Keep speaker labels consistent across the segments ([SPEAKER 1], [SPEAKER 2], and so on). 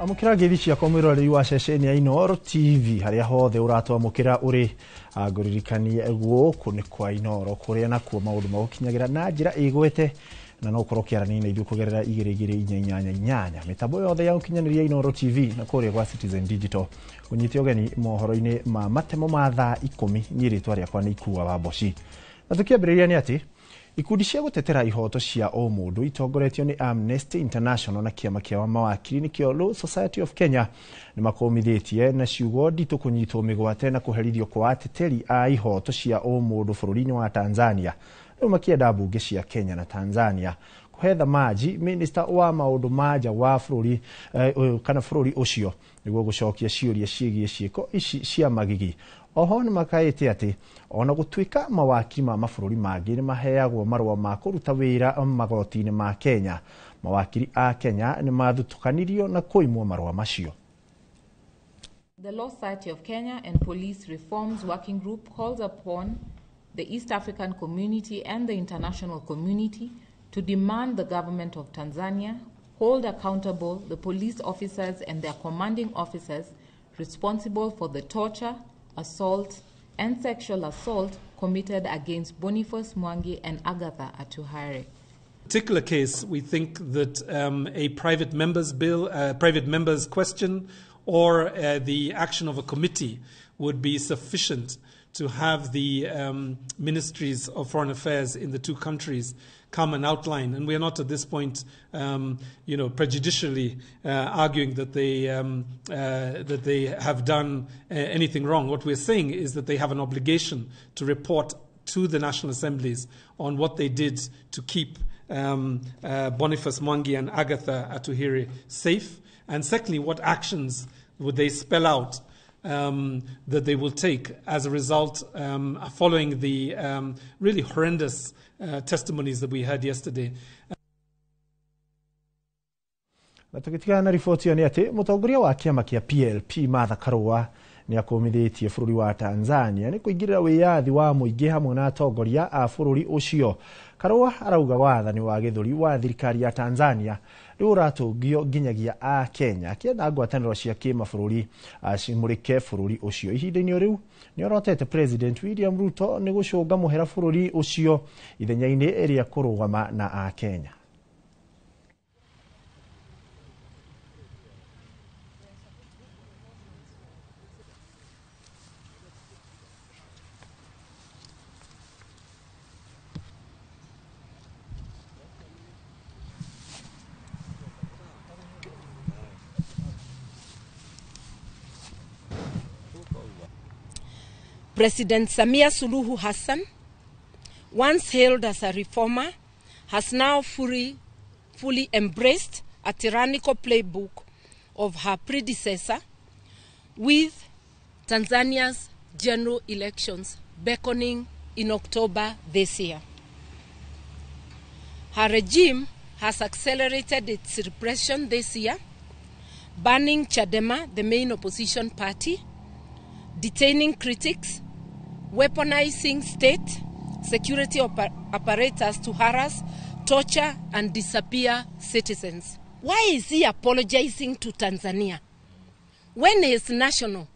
[SPEAKER 1] Amukira githicia komwirori wa ceceni ya Inooro TV haria hothe uratwamukira uri aguririkania guku ni kwa Inooro kuria nakuo maundu magukinyagira na njira igwete na no korokiarani na ithu kugerera 2288 mitambo yothe ya ukinyaniria Inooro TV na kuria kwa Citizen Digital unyiti ogeni mohoro-ini ma matemo ma thaa 10 nyiritwa riakwa ni Ikua wa Boshi na tukiambiriria ni ati ikundi cia gutetera ihoto cia o mundu itongoretio ni Amnesty International na kiama kia mawakiri nikio Law Society of Kenya ni makomithitie na ciugo nditu kunyitwo migwate na kuherithio kwa ateteri a ihoto cia o mundu bururi-ini wa Tanzania no makienda bunge cia Kenya na Tanzania kuhetha maji minister wa maundu maja wa bururi kana bururi ucio niguo gucokia ciuria ciigie ciiko ici cia magigi. Oho ni makaite ati ona gutwika mawakiri ma mabururi mangi ni maheagwo marwa ma kuruta wira magoti-ini ma Kenya. Mawakiri a Kenya ni mathutukanirio na kuimwo marwa macio.
[SPEAKER 2] The Law Society of Kenya and Police Reforms Working Group calls upon the East African community and the international community to demand the government of Tanzania hold accountable the police officers and their commanding officers responsible for the torture, assault, and sexual assault committed against Boniface Mwangi and Agatha Atuhaire.
[SPEAKER 3] Particular case, we think that a private member's bill, private member's question, or the action of a committee would be sufficient to have the ministries of foreign affairs in the two countries come and outline. And we are not at this point, prejudicially arguing that they have done anything wrong. What we're saying is that they have an obligation to report to the national assemblies on what they did to keep Boniface Mwangi and Agatha Atuhaire safe. And secondly, what actions would they spell out that they will take as a result following the really horrendous testimonies that we heard yesterday.
[SPEAKER 1] Tukitigana ripoti ni ati mutongoria wa kiama kia PLP Martha Karua ni akomithitie bururi wa Tanzania ni kuingirira wiyathi wa muingi hamwe na atongoria a bururi ucio. Karua arauga wathani wa githuri wa thirikari ya Tanzania riu ratungio nginyagia a Kenya kienda ngwataniro cia kimabũrũri acimurike bururi ucio. Ihinda-ini riu ni orotete President William Ruto ni gucunga muhera bururi ucio ithenya-ini iria kurugama na a Kenya.
[SPEAKER 4] President Samia Suluhu Hassan, once hailed as a reformer, has now fully embraced a tyrannical playbook of her predecessor, with Tanzania's general elections beckoning in October this year. Her regime has accelerated its repression this year, banning Chadema, the main opposition party, detaining critics, weaponizing state security apparatus to harass, torture, and disappear citizens. Why is he apologizing to Tanzania when his national,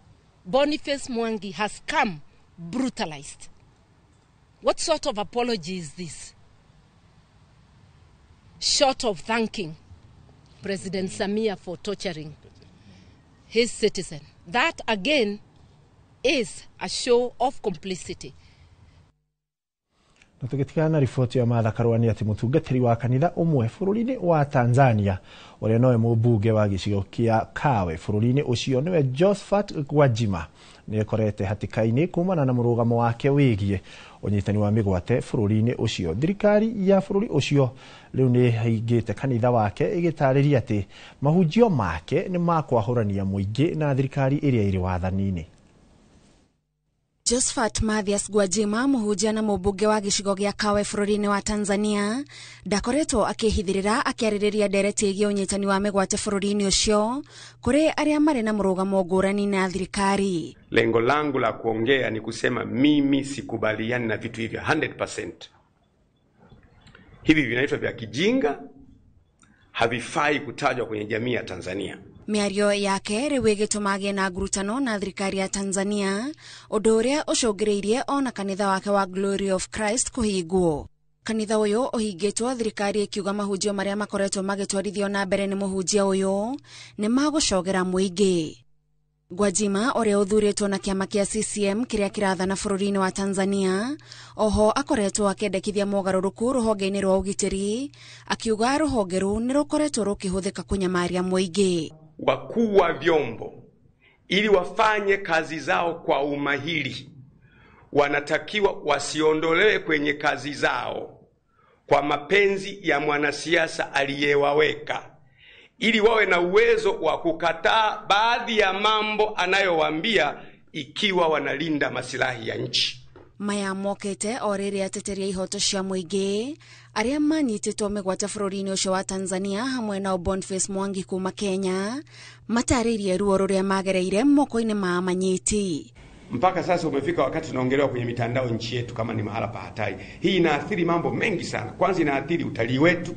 [SPEAKER 4] Boniface Mwangi, has come brutalized? What sort of apology is this? Short of thanking President Samia for torturing his citizen. That, again, is a show of complicity.
[SPEAKER 1] Tukitigana ripoti ya Martha Karua ni ati mutungatiri wa kanitha umwe bururi-ini wa Tanzania uria noe mubunge wa gicigo kia Kawe bururi-ini ucio niwe Josephat Gwajima ni ekorete hatikaini kumana na murugamo wake wigie unyitani wa migwate bururi-ini ucio. Thirikari ya bururi ucio riu ni haingite kanitha wake igitariria ati mahunjio make ni makwahurania muingi na thirikari iria iri wathani-ini.
[SPEAKER 5] Josephat Mathias Gwajima, muhunjia na mubunge wa gicigo gia Kawe bururi-ini wa Tanzania, ndakoretwo akihithirira akiaririria ndereti igie unyitani wa migwate bururi-ini ucio kuri aria mari na murugamo ngurani na thirikari.
[SPEAKER 6] Lengo langu la kuongea ni kusema mimi sikubaliani na vitu hivyo 100%. Hivi vinaitwa vya kijinga, havifai kutajwa kwenye jamii ya Tanzania.
[SPEAKER 5] Miario yake riwigitumagie na ngurutano na thirikari ya Tanzania undu uria ucungireirie ona kanitha wake wa Glory of Christ kuhingwo. Kanitha uyu uhingitwo thirikari ikiuga mahunjio maria makoretwo magitwarithio na mbere ni muhunjia uyu ni magucogera muingi. Gwajima uria uthuritwo na kiama kia CCM kiria kirathana bururi-ini wa Tanzania oho akoretwo akendekithia mogaruruku ruhonge-ini rwa ugitiri akiuga ruhonge ru ni rukoretwo rukihuthika kunyamaria muingi.
[SPEAKER 6] Wakuu wa vyombo ili wafanye kazi zao kwa umahiri wanatakiwa wasiondolewe kwenye kazi zao kwa mapenzi ya mwanasiasa aliyewaweka, ili wawe na uwezo wa kukataa baadhi ya mambo anayowaambia ikiwa wanalinda masilahi ya nchi.
[SPEAKER 5] Maya mokete oriria ateteria ihoto cia muingi aria manyititwo migwate bururi-ini ucio wa Tanzania hamwe na Boniface Mwangi kuma Kenya mataririe ruo ruria magereire moko-ini ma manyiti.
[SPEAKER 6] Mpaka sasa umefika wakati tunaongelewa kwenye mitandao nchi yetu kama ni mahala pa hatari. Hii inaathiri mambo mengi sana. Kwanza inaathiri utalii wetu.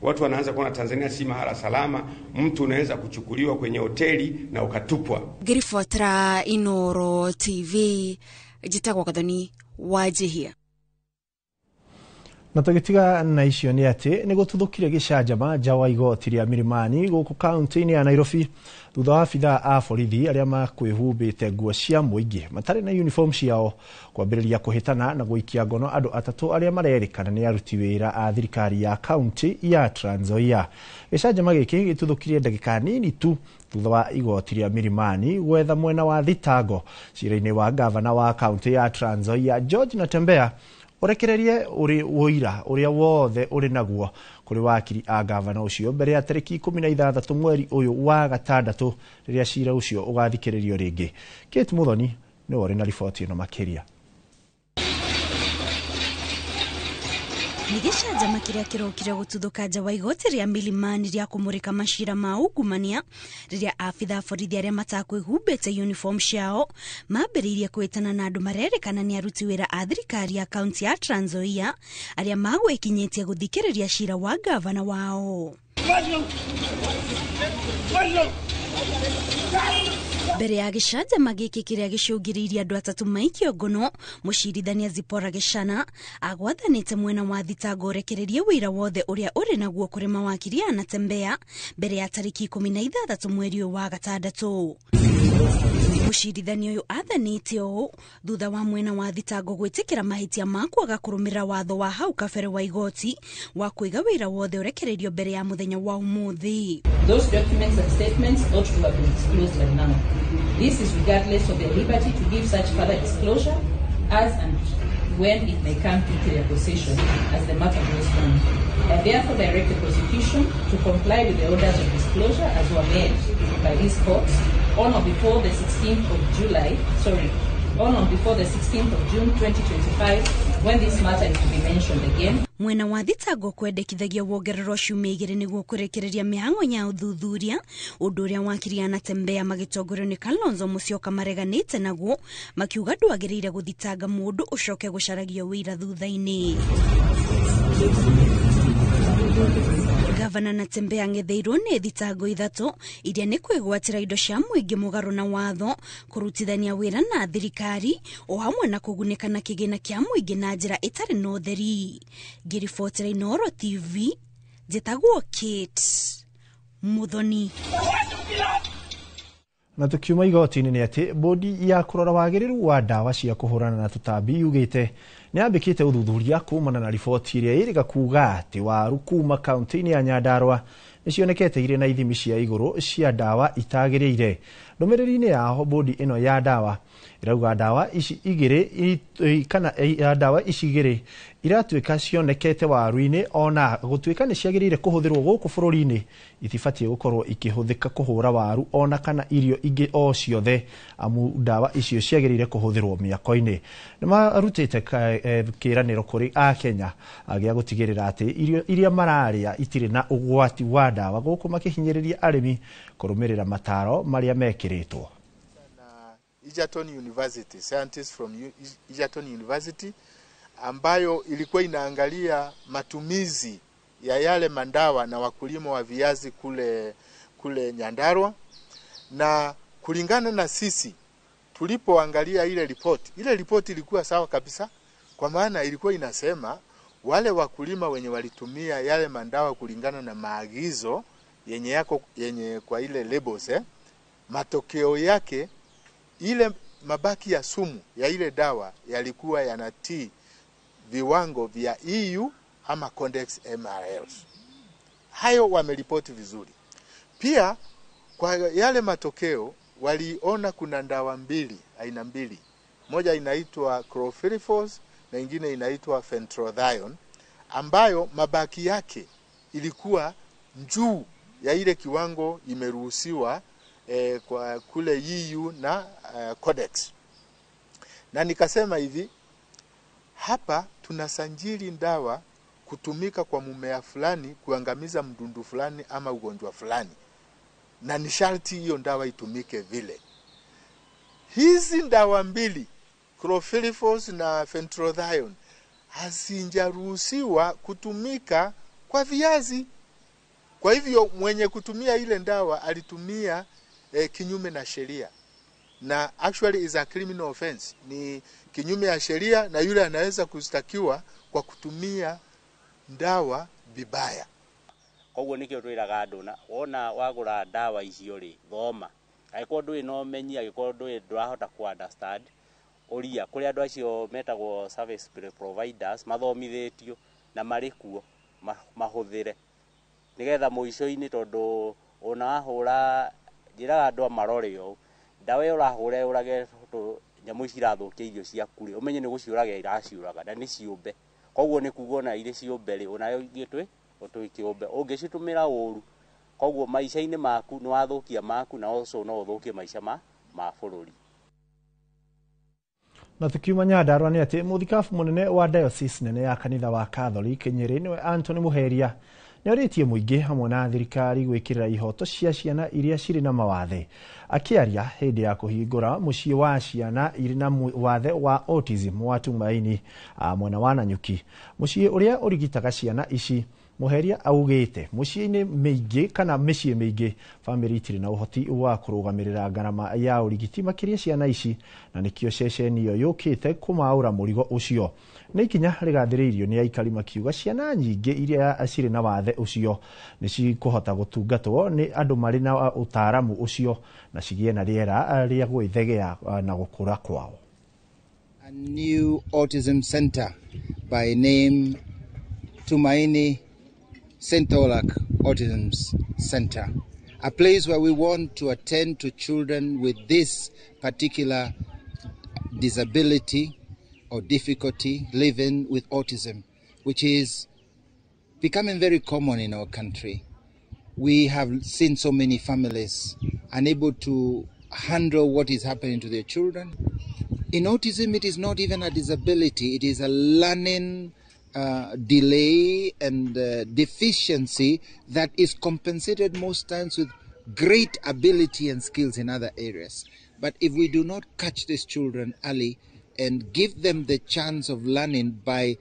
[SPEAKER 6] Watu wanaanza kuona Tanzania si mahala salama. Mtu unaweza kuchukuliwa kwenye hoteli na ukatupwa.
[SPEAKER 5] Girifotra Inoro TV jitagwa Gathoni Wajihia.
[SPEAKER 1] Na tugitiga na icio ni ati ni gututhukire gicanjama nja wa igoti ria Milimani guku kaunti-ini ya Nairobi thutha wa abithaa a borithi aria makwihumbite nguo cia muingi matari na uniform ciao kwambiriria kuhitana na guikia ngono andu atatu aria marerikana ni aruti wira a thirikari ya kaunti ya Trans Nzoia. Gicanjama giki gituthukire ndagika nini tu thutha wa igoti ria Milimani gwetha mwena wa thitango cira-ini wa gavana wa kaunti ya Trans Nzoia George Natembeya urekererie uri woira uria wothe uri naguo kuri wakiri a gavana ucio mbere ya tariki 16 mweri uyu wa gatandatu riria cira ucio ugathikiririo ringi. Kate Muthoni ni uri na riboti ino makiria.
[SPEAKER 7] Nigishanjama kiria kirokire gututhuka nja wa igoti ria Milimani ria kumurika mashira ma ungumania riria abithaa borithi aria matakwihumbite uniform ciao mambiririe kwitana na andu marerikana ni aruti wira a thirikari ya kaunti ya Trans Nzoia aria magwikinyitie guthikiriria cira wa gavana wao. Mbere ya gicanjama giki kiria gicungiriirie andu atatu maikio ngono mucirithania Zipora Gicana agwathanite mwena wa thitango urekererie wira wothe uria uri naguo kuri mawakiri a Natembeya mbere ya tariki 16 mweri wa gatandatu. Mucirithania uyu athanite o thutha wa mwena wa thitango gwitikira mahitia ma kwaga kurumira watho wa hau kabere wa igoti wa kuiga wira wothe urekererio mbere ya muthenya wa umuthi.
[SPEAKER 8] Those documents and statements ought to have been disclosed by now. This is regardless of their liberty to give such further disclosure as and when it may come into their possession as the matter goes on. I therefore direct the prosecution to comply with the orders of disclosure as were made by these courts on or before the 16th of June 2025 when this matter is to be mentioned again.
[SPEAKER 7] Mwena wa thitango kwendekithagia wongererwo ciumia igiri niguo kurekereria mihango ya uthuthuria undu uria wakiri a Natembeya magitongorio ni Kalonzo Musyoka mareganite naguo makiuga ndwagiriire guthitanga mundu ucoke gucaragio wira thutha-ini. Gavana Natembeya ngetheirwo ni thitango ithatu iria ni kwigwatira indo cia muingi mugaru na watho kurutithania wira na thirikari o hamwe na kugunika na kigina kia muingi na njira itari na utheri. Ngiribotera Inoro TV njitagwo Kate Muthoni.
[SPEAKER 1] Na tukiuma igoti-ini ni ati bodi ya kurora wagiriru wa dawa cia kuhurana na tutambi yugite ni ambikite uthuthuria kumana na riboti iria iriga kuga ati waru kuma kaunti-ini ya Nyandarua nicionekete ire na ithimi cia iguru cia dawa itagiriire. Ndumiriri-ini yaho bodi ino ya dawa irauga dawa ici igiri kana dawa ici igiri iratuika cionekete waru-ini ona gutuika ni ciagirire kuhuthirwo guku bururi-ini itibatie gukorwo ikihuthika kuhura waru ona kana irio ingi o ciothe amu dawa icio ciagirire kuhuthirwo miako-ini. Nimarutite kiraniro kuri a Kenya agia gutigirira ati irio iria mararia itire na ugwati wa dawa guku makihinyiriria arimi kurumirira mataro maria mekiritwo.
[SPEAKER 9] Egerton University, scientists from Egerton University ambayo ilikuwa inaangalia matumizi ya yale mandawa na wakulima wa viazi kule Nyandarua, na kulingana na sisi tulipoangalia ile ripoti yenye sawa kabisa, kwa maana ilikuwa inasema wale wakulima wenye walitumia yale mandawa kulingana na maagizo yenye kwa ile labels, matokeo yake ile mabaki ya sumu ya ile dawa yalikuwa yanatii viwango vya EU ama Codex MRLs. Hayo wameripoti vizuri. Pia kwa yale matokeo waliona kuna dawa aina mbili. Moja inaitwa chlorpyrifos na nyingine inaitwa fentrathione, ambayo mabaki yake ilikuwa juu ya ile kiwango imeruhusiwa kwa kule EU na Codex. Na nikasema hivi, hapa tunasanjili dawa kutumika kwa mumea fulani kuangamiza mdundu fulani ama ugonjwa fulani, na ni sharti hiyo dawa itumike vile. Hizi dawa mbili, chlorpyrifos na fentrathione, hazijaruhusiwa kutumika kwa viazi. Kwa hivyo mwenye kutumia ile dawa alitumia kinyume na sheria, na actually is a criminal offense, ni kinyume ya sheria, na yule anaweza kustakiwa kwa kutumia dawa vibaya.
[SPEAKER 10] Koguo nikio twiraga andu na wona wagura dawa icio ri thoma agiko ndu ino menyi agiko ndu ndurahota ku understand uria kuri andu acio metagwo service providers mathomithitio na marikuo mahuthire nigetha muico-ini tondu ona ahura njiraga andu amarore yo dawa urahura urage nyamu cirathukia irio ciaku ri umenye ni guciuraga iraciuraga na ni ciumbe. Koguo ni kugona ile ciumbe ri onayo gitwe otuikiumbe ungicitumira uru koguo maisha-ini maku ni wathukia maku na also no uthukie maisha ma bururi.
[SPEAKER 1] Na tukiuma Nyandarua ni ati muthikabu munene wa diocese nene ya kanitha wa Catholic Nyeri niwe Anthony Muheria nioritie muingi hamwe na thirikari gwikirira ihoto cia ciana iria ciri na mawathe. Akiaria hindi ya kuhingura mucii wa ciana iri na wathe wa autism wa Tumaini mwena wa Nanyuki, mucii uria urigitaga ciana ici. Muheria augite mucii-ini meingi kana micii meingi family itiri na uhoti wa kurugamirira garama ya urigiti makiria ciana ici, na nikio ceceni iyo yukite kumaura murigo ucio. Ni ikinya rigathiriirio ni aikari makiuga ciana nyingi iria aciri na wathe ucio ni cikuhota gutungatwo ni andu mari na utaaramu ucio na cigie na riera ria gwithegea na gukura kwao.
[SPEAKER 11] A new autism center by name Tumaini St. Olak Autism Center, a place where we want to attend to children with this particular disability or difficulty living with autism, which is becoming very common in our country. We have seen so many families unable to handle what is happening to their children. In autism, it is not even a disability, it is a learning delay and deficiency that is compensated most times with great ability and skills in other areas. But if we do not catch these children early and give them the chance of learning by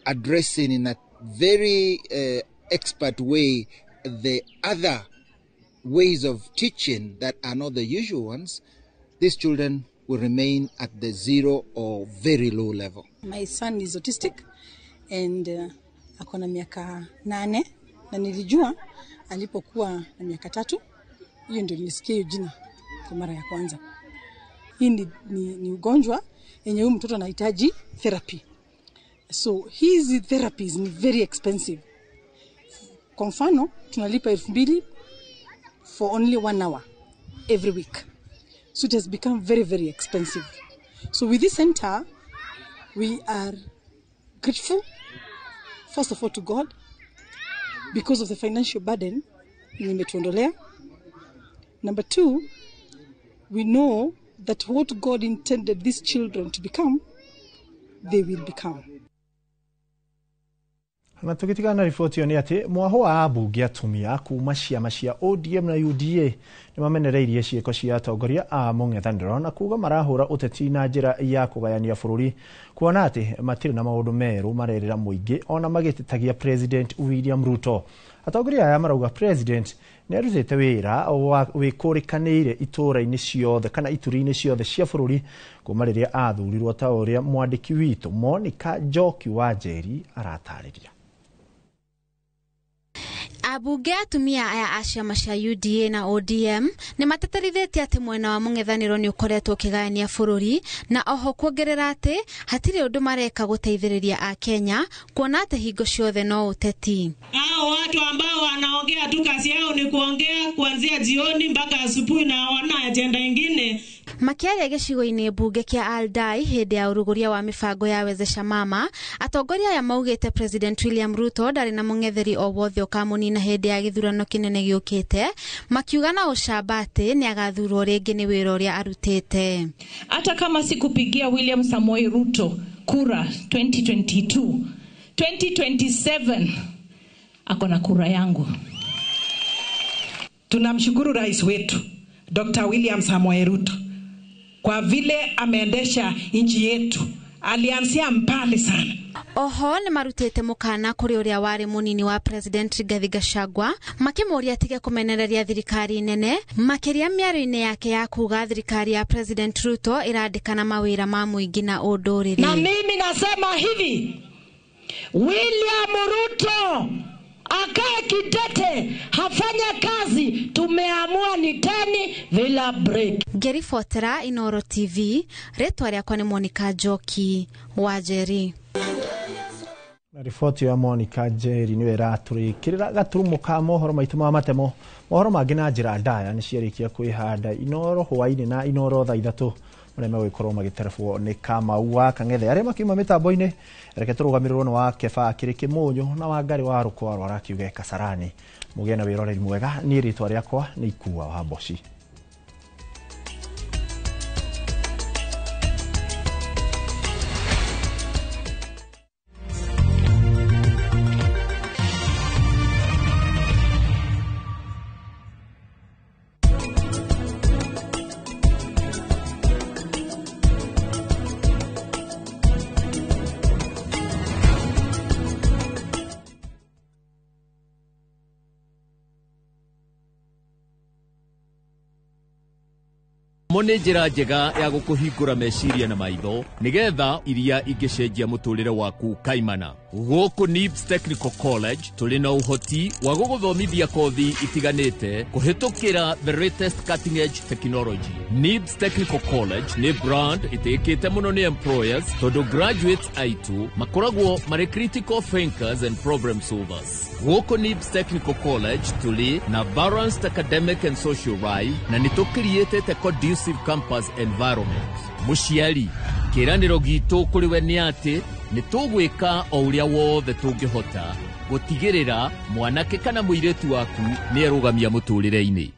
[SPEAKER 11] addressing in a very expert way the other ways of teaching that are not the usual ones, these children will remain at the zero or very low level.
[SPEAKER 12] My son is autistic and akona miaka 8 na nilijua alipokuwa na miaka 3. Hiyo ndio nilisikia jina kwa mara ya kwanza. Hii ni ugonjwa yenye huyu mtoto anahitaji therapy. So his therapies ni very expensive. Kwa mfano tunalipa 2,000 for only 1 hour every week. So it has become very, very expensive. So with this center, we are grateful, first of all, to God because of the financial burden imetuondolea. Number 2, we know that what God intended these children to become, they will become.
[SPEAKER 1] Na tukitigana riboti ni ati mwaho wa ambunge atumia kuma ciama cia ODM na UDA ni mamenereirie ciiko cia atongoria a mung'ethaniro na kuga marahura uteti na njira ya kugayania bururi kuona ati matiri na maundu meru marerera muingi ona magititagia President William Ruto. Atongoria aya marauga President ni arutite wira wikurikanire itura-ini ciothe kana ituri-ini ciothe cia bururi kuma riria athurirwo ta uria mwandiki witu Monica Njoki wa Njeri aratariria.
[SPEAKER 5] Abunge atumia aya a ciama cia UDA na ODM ni mateterithitie ati mwena wa mung'ethaniro ni ukoretwo ukigayania bururi na oho kuongerera ati hatiri undu mareka guteithiriria a Kenya kuona ati hingo ciothe no uteti.
[SPEAKER 13] Hao watu ambao wanaongea tu kazi yao ni kuongea kuanzia jioni mpaka asubuhi na hawana agenda nyingine.
[SPEAKER 5] Makiaria gicigo-ini bunge kia Aldai hindi ya uruguria wa mibango ya wezesha mama, atongoria aya maugite President William Ruto ndari na mung'etheri o wothe ukamunina hindi ya githurano kinene giukite, makiuga na ucamba ati ni agathurwo ringi ni wira uria arutite.
[SPEAKER 13] Hata kama sikupigia William Samoei Ruto kura 2022, 2027 akona kura yangu.
[SPEAKER 14] Tunamshukuru rais wetu Dr. William Samoei Ruto kwa vile ameendesha nchi yetu, alianzia mbali sana.
[SPEAKER 5] Oho ni marutite mukana kuri uria wari munini wa President Rigathi Gachagua makimuria atige kumenereria thirikari nene makiria miario-ini yake ya kuga thirikari ya President Ruto irandikana mawira ma muingi na unduriri.
[SPEAKER 14] Na mimi nasema hivi, William Ruto akae kidete, hafanya kazi, tumeamua ni teni vila break.
[SPEAKER 5] Geri Fotera, Inoro TV, retwa riakwa ni Monica Njoki wa Njeri.
[SPEAKER 1] Na riboti ya Monica Njeri niwe raturikirira gaturumo ka mohoro maitu ma matemo mohoro mangi na njira ndaya ni ciarikia kwihanda Inoro hwaini na Inoro thaa 3 mureme wikorwo magiterefwo ni Kamau wa Kang'ethe aria makiuma mitambo-ini reke turugamirwo no wa Keba kiri Kimunyu na wa Ngari wa Rukwarwa arakiuga Kasarani mugena wiroreri mwega ni ritwa riakwa ni Ikua wa Mboci.
[SPEAKER 15] Mone njira njega ya gukuhingura meciria na maitho nigetha iria ingicenjia muturire waku kaimana. Guku NIBS Technical College tuli na uhoti wa guguthomithia kothi itiganite kuhitukira the latest cutting edge technology. NIBS Technical College ni brand itikite muno ni employers tondu graduates aitu makoragwo mari critical thinkers and problem solvers. Guku NIBS Technical College tuli na balanced academic and social life na nitukiriete conducive campus environment. Muciari kiraniro gitu kuri we ni ati nitugwika o uria wothe tungihota gutigirira mwanake kana muiretu waku ni erugamia muturire-ini.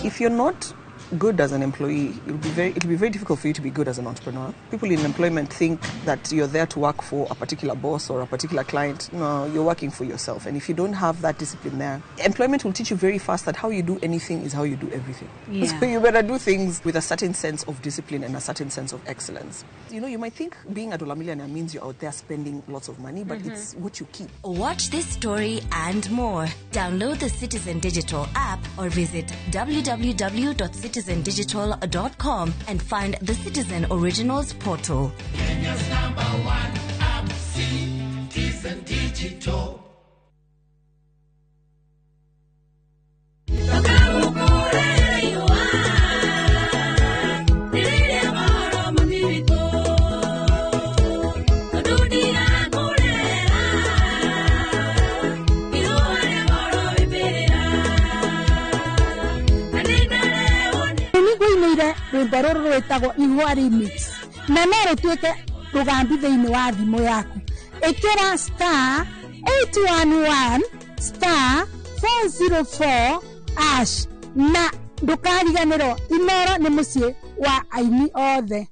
[SPEAKER 16] If you're not good as an employee, it'll be very difficult for you to be good as an entrepreneur. People in employment think that you're there to work for a particular boss or a particular client. No, you're working for yourself. And if you don't have that discipline there, employment will teach you very fast that how you do anything is how you do everything. Yeah. So you better do things with a certain sense of discipline and a certain sense of excellence. You know, you might think being a dollar millionaire means you're out there spending lots of money, but it's what you keep.
[SPEAKER 17] Watch this story and more. Download the Citizen Digital app or visit www.citizendigital.com and find the Citizen Originals portal. Kenya's #1 app, Citizen Digital.
[SPEAKER 18] Rwimbo rwetagwo Ihua Remix na no rutuike rugambi thiini wa thimu yaku ikira star 811 star 404 # na ndukariganirwo Inoro ni mucii wa aini othe.